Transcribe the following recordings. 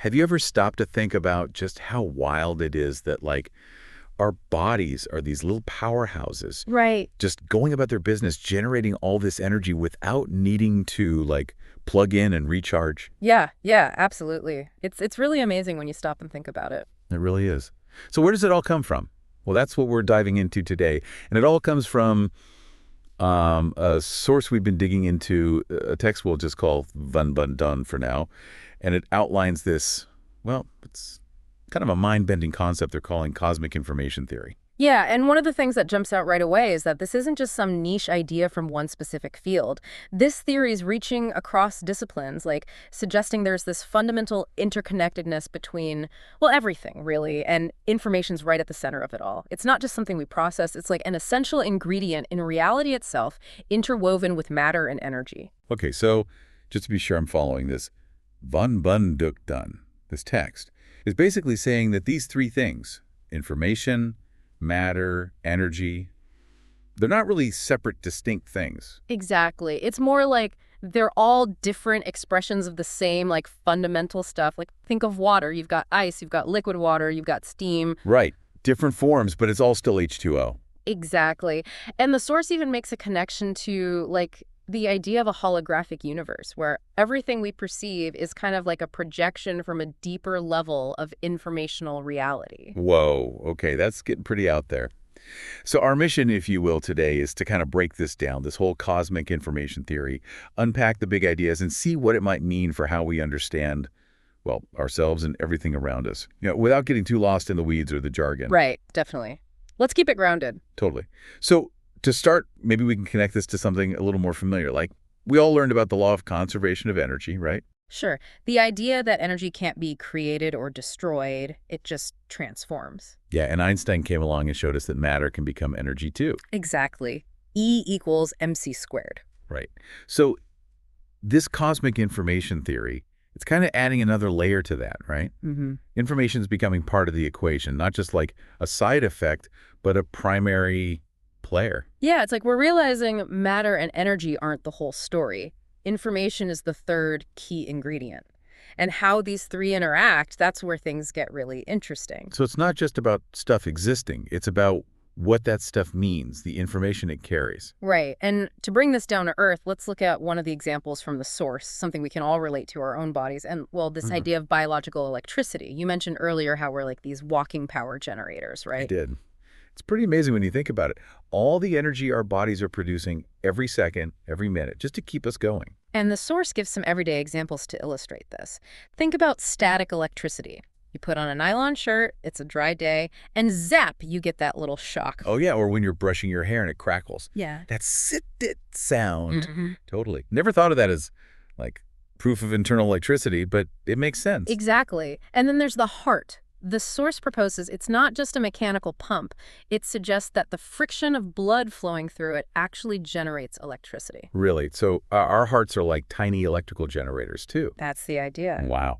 Have you ever stopped to think about just how wild it is that, like, our bodies are these little powerhouses Right. just going about their business, generating all this energy without needing to, like, plug in and recharge? Yeah, yeah, absolutely. It's really amazing when you stop and think about it. It really is. So where does it all come from? Well, that's what we're diving into today. And it all comes from a source we've been digging into, a text we'll just call Van Bun Dun for now. And it outlines this, well, it's kind of a mind-bending concept they're calling cosmic information theory. Yeah, and one of the things that jumps out right away is that this isn't just some niche idea from one specific field. This theory is reaching across disciplines, like suggesting there's this fundamental interconnectedness between, well, everything, really, and information's right at the center of it all. It's not just something we process, it's like an essential ingredient in reality itself, interwoven with matter and energy. Okay, so just to be sure I'm following this, Van Bun Duk Dun, this text, is basically saying that these three things, information, matter, energy, they're not really separate, distinct things. Exactly. It's more like they're all different expressions of the same, like, fundamental stuff. Like, think of water. You've got ice, you've got liquid water, you've got steam. Right. Different forms, but it's all still H2O. Exactly. And the source even makes a connection to, like, the idea of a holographic universe, where everything we perceive is kind of like a projection from a deeper level of informational reality. Whoa, okay, that's getting pretty out there. So our mission, if you will, today is to kind of break this down, this whole cosmic information theory, unpack the big ideas, and see what it might mean for how we understand, well, ourselves and everything around us, without getting too lost in the weeds or the jargon. Right, definitely. Let's keep it grounded. Totally. So to start, maybe we can connect this to something a little more familiar. Like, we all learned about the law of conservation of energy, right? Sure. The idea that energy can't be created or destroyed, it just transforms. Yeah, and Einstein came along and showed us that matter can become energy too. Exactly. E equals mc squared. Right. So this cosmic information theory, it's kind of adding another layer to that, right? Mm-hmm. Information is becoming part of the equation, not just like a side effect, but a primary player. Yeah, it's like we're realizing matter and energy aren't the whole story. Information is the third key ingredient. And how these three interact, that's where things get really interesting. So it's not just about stuff existing. It's about what that stuff means, the information it carries. Right. And to bring this down to earth, let's look at one of the examples from the source, something we can all relate to our own bodies. And, well, this idea of biological electricity. You mentioned earlier how we're like these walking power generators, right? I did. It's pretty amazing when you think about it. All the energy our bodies are producing every second, every minute, just to keep us going. And the source gives some everyday examples to illustrate this. Think about static electricity. You put on a nylon shirt, it's a dry day, and zap, you get that little shock. Oh, yeah, or when you're brushing your hair and it crackles. Yeah. That sit-it sound. Totally. Never thought of that as, like, proof of internal electricity, but it makes sense. Exactly. And then there's the heart. The source proposes it's not just a mechanical pump. It suggests that the friction of blood flowing through it actually generates electricity. Really? So our hearts are like tiny electrical generators, too. That's the idea. Wow.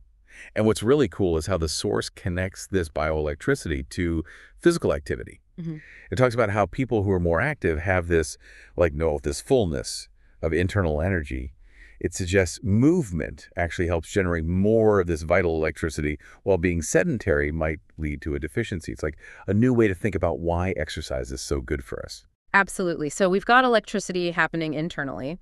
And what's really cool is how the source connects this bioelectricity to physical activity. It talks about how people who are more active have this, this fullness of internal energy. It suggests movement actually helps generate more of this vital electricity, while being sedentary might lead to a deficiency. It's like a new way to think about why exercise is so good for us. Absolutely. So we've got electricity happening internally,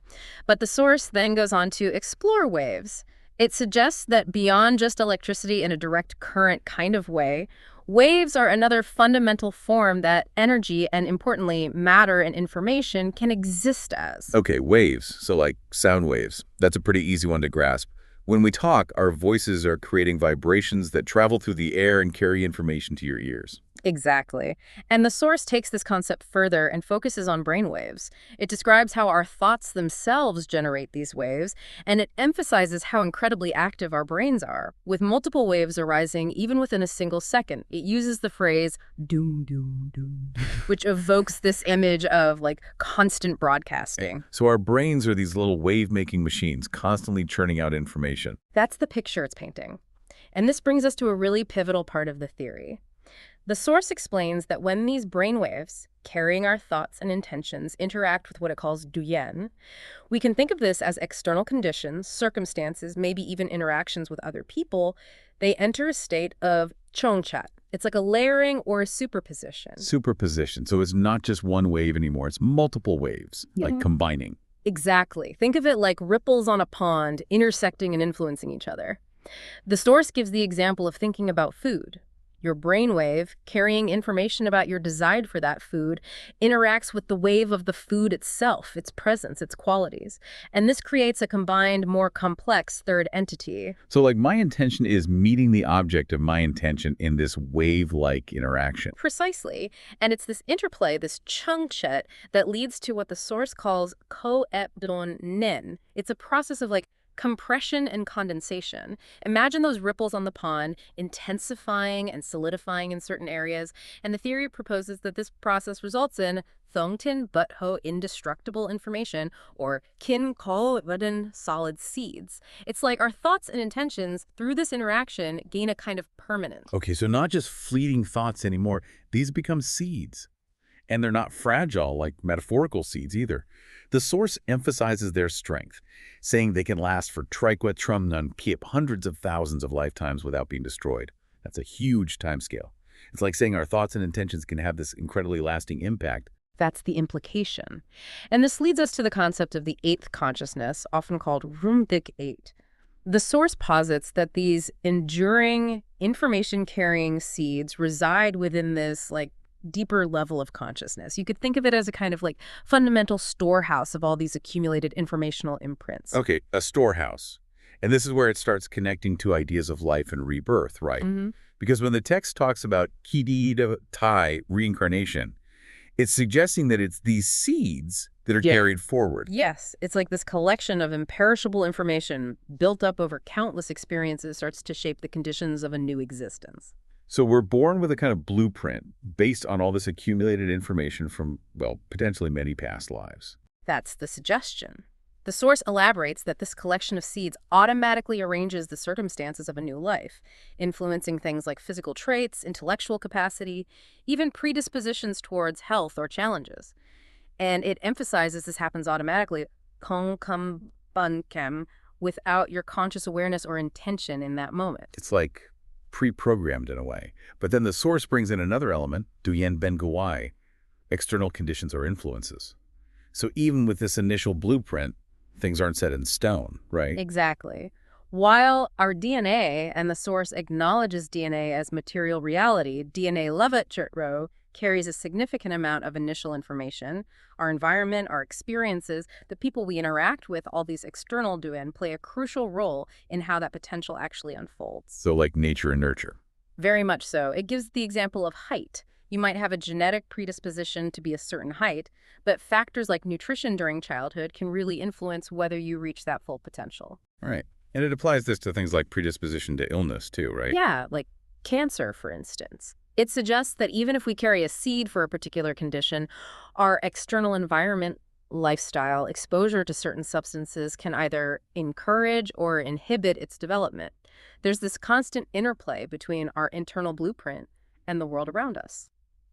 but the source then goes on to explore waves. It suggests that beyond just electricity in a direct current kind of way, waves are another fundamental form that energy and, importantly, matter and information can exist as. Okay, waves. So like sound waves. That's a pretty easy one to grasp. When we talk, our voices are creating vibrations that travel through the air and carry information to your ears. Exactly. And the source takes this concept further and focuses on brainwaves. It describes how our thoughts themselves generate these waves, and it emphasizes how incredibly active our brains are, with multiple waves arising even within a single second. It uses the phrase doom, doom, doom, which evokes this image of like constant broadcasting. So our brains are these little wave-making machines constantly churning out information. That's the picture it's painting. And this brings us to a really pivotal part of the theory. The source explains that when these brainwaves, carrying our thoughts and intentions, interact with what it calls duyen, we can think of this as external conditions, circumstances, maybe even interactions with other people They enter a state of chongchat. It's like a layering or a superposition. Superposition. So it's not just one wave anymore. It's multiple waves, like combining. Exactly. Think of it like ripples on a pond intersecting and influencing each other. The source gives the example of thinking about food. Your brainwave, carrying information about your desire for that food, interacts with the wave of the food itself, its presence, its qualities. And this creates a combined, more complex third entity. So like my intention is meeting the object of my intention in this wave-like interaction. Precisely. And it's this interplay, this chungchet, that leads to what the source calls koepdon-nen. It's a process of compression and condensation. Imagine those ripples on the pond intensifying and solidifying in certain areas, and the theory proposes that this process results in thongtin butho indestructible information, or kin ko wooden solid seeds. It's like our thoughts and intentions through this interaction gain a kind of permanence. Okay, so not just fleeting thoughts anymore. These become seeds. And they're not fragile like metaphorical seeds either. The source emphasizes their strength, saying they can last for triqua trumnun piep hundreds of thousands of lifetimes without being destroyed. That's a huge timescale. It's like saying our thoughts and intentions can have this incredibly lasting impact. That's the implication. And this leads us to the concept of the eighth consciousness, often called rumdik eight. The source posits that these enduring, information-carrying seeds reside within this, deeper level of consciousness. You could think of it as a kind of fundamental storehouse of all these accumulated informational imprints. Okay, a storehouse. And this is where it starts connecting to ideas of life and rebirth, right? Because when the text talks about kidi tai reincarnation, it's suggesting that it's these seeds that are carried forward. Yes, it's like this collection of imperishable information built up over countless experiences starts to shape the conditions of a new existence. So we're born with a kind of blueprint based on all this accumulated information from, well, potentially many past lives. That's the suggestion. The source elaborates that this collection of seeds automatically arranges the circumstances of a new life, influencing things like physical traits, intellectual capacity, even predispositions towards health or challenges. And it emphasizes this happens automatically, without your conscious awareness or intention in that moment. It's like pre-programmed in a way. But then the source brings in another element, duyen ben guai, external conditions or influences. So even with this initial blueprint, things aren't set in stone, right? Exactly. While our DNA and the source acknowledges DNA as material reality, DNA Levitt-Churtro carries a significant amount of initial information. Our environment, our experiences, the people we interact with, all these external duyen play a crucial role in how that potential actually unfolds. So like nature and nurture. Very much so. It gives the example of height. You might have a genetic predisposition to be a certain height, but factors like nutrition during childhood can really influence whether you reach that full potential. Right. And it applies this to things like predisposition to illness too, right? Yeah, like cancer, for instance. It suggests that even if we carry a seed for a particular condition, our external environment, lifestyle, exposure to certain substances can either encourage or inhibit its development. There's this constant interplay between our internal blueprint and the world around us.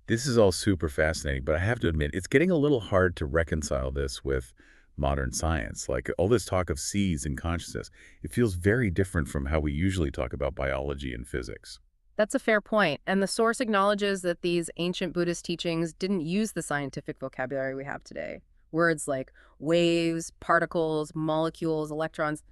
This is all super fascinating, but I have to admit, it's getting a little hard to reconcile this with modern science. Like all this talk of seeds and consciousness, it feels very different from how we usually talk about biology and physics. That's a fair point, and the source acknowledges that these ancient Buddhist teachings didn't use the scientific vocabulary we have today. Words like waves, particles, molecules, electrons,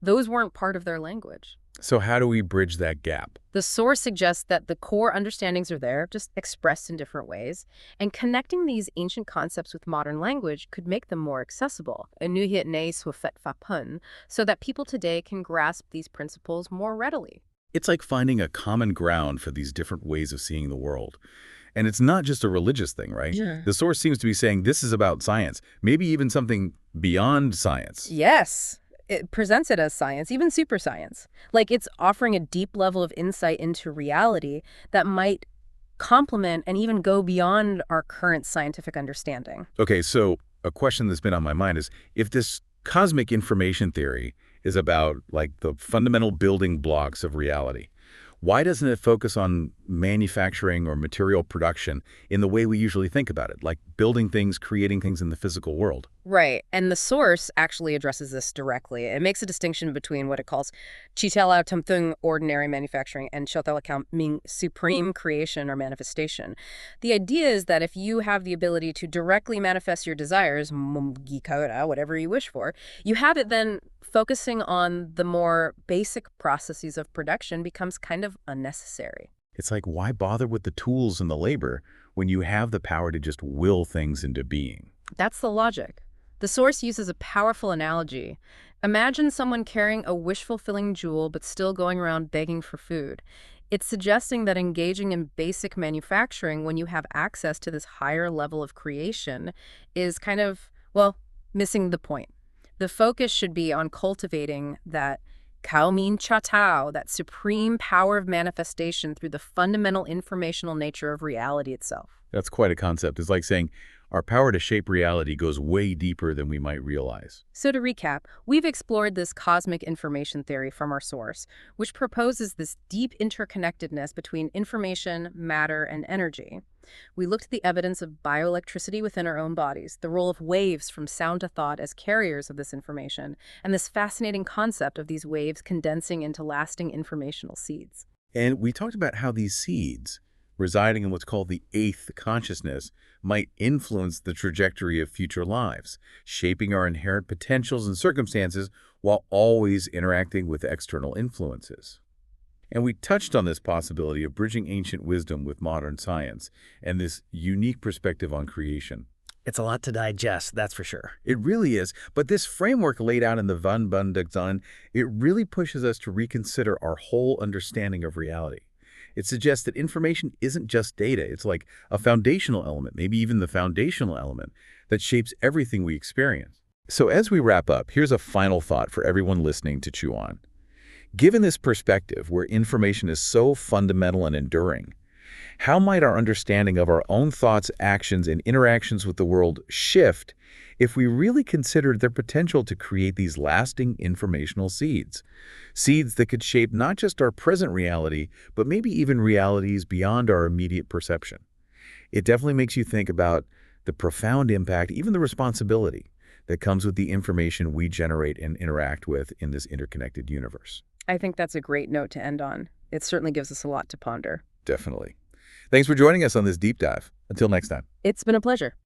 those weren't part of their language. So how do we bridge that gap? The source suggests that the core understandings are there, just expressed in different ways, and connecting these ancient concepts with modern language could make them more accessible, so that people today can grasp these principles more readily. It's like finding a common ground for these different ways of seeing the world. And it's not just a religious thing, right? Yeah. The source seems to be saying this is about science, maybe even something beyond science. Yes. It presents it as science, even super science. Like it's offering a deep level of insight into reality that might complement and even go beyond our current scientific understanding. Okay, so a question that's been on my mind is, if this cosmic information theory is about like the fundamental building blocks of reality. Why doesn't it focus on manufacturing or material production in the way we usually think about it, like building things, creating things in the physical world? Right. And the source actually addresses this directly. It makes a distinction between what it calls chitela tamthung, ordinary manufacturing, and chotela meaning supreme creation or manifestation. The idea is that if you have the ability to directly manifest your desires, mumgikaura, whatever you wish for, you have it, then focusing on the more basic processes of production becomes kind of unnecessary. It's like, why bother with the tools and the labor when you have the power to just will things into being? That's the logic. The source uses a powerful analogy. Imagine someone carrying a wish-fulfilling jewel but still going around begging for food. It's suggesting that engaging in basic manufacturing when you have access to this higher level of creation is kind of, well, missing the point. The focus should be on cultivating that Kaumin Chatao, that supreme power of manifestation through the fundamental informational nature of reality itself. That's quite a concept. It's like saying our power to shape reality goes way deeper than we might realize. So to recap, we've explored this cosmic information theory from our source, which proposes this deep interconnectedness between information, matter, and energy. We looked at the evidence of bioelectricity within our own bodies, the role of waves from sound to thought as carriers of this information, and this fascinating concept of these waves condensing into lasting informational seeds. And we talked about how these seeds, residing in what's called the eighth consciousness, might influence the trajectory of future lives, shaping our inherent potentials and circumstances while always interacting with external influences. And we touched on this possibility of bridging ancient wisdom with modern science and this unique perspective on creation. It's a lot to digest, that's for sure. It really is, but this framework laid out in the Van Bundagzan, it really pushes us to reconsider our whole understanding of reality. It suggests that information isn't just data. It's like a foundational element, maybe even the foundational element, that shapes everything we experience. So as we wrap up, here's a final thought for everyone listening to chew on. Given this perspective, where information is so fundamental and enduring, how might our understanding of our own thoughts, actions, and interactions with the world shift if we really considered their potential to create these lasting informational seeds? Seeds that could shape not just our present reality, but maybe even realities beyond our immediate perception. It definitely makes you think about the profound impact, even the responsibility, that comes with the information we generate and interact with in this interconnected universe. I think that's a great note to end on. It certainly gives us a lot to ponder. Definitely. Thanks for joining us on this deep dive. Until next time. It's been a pleasure.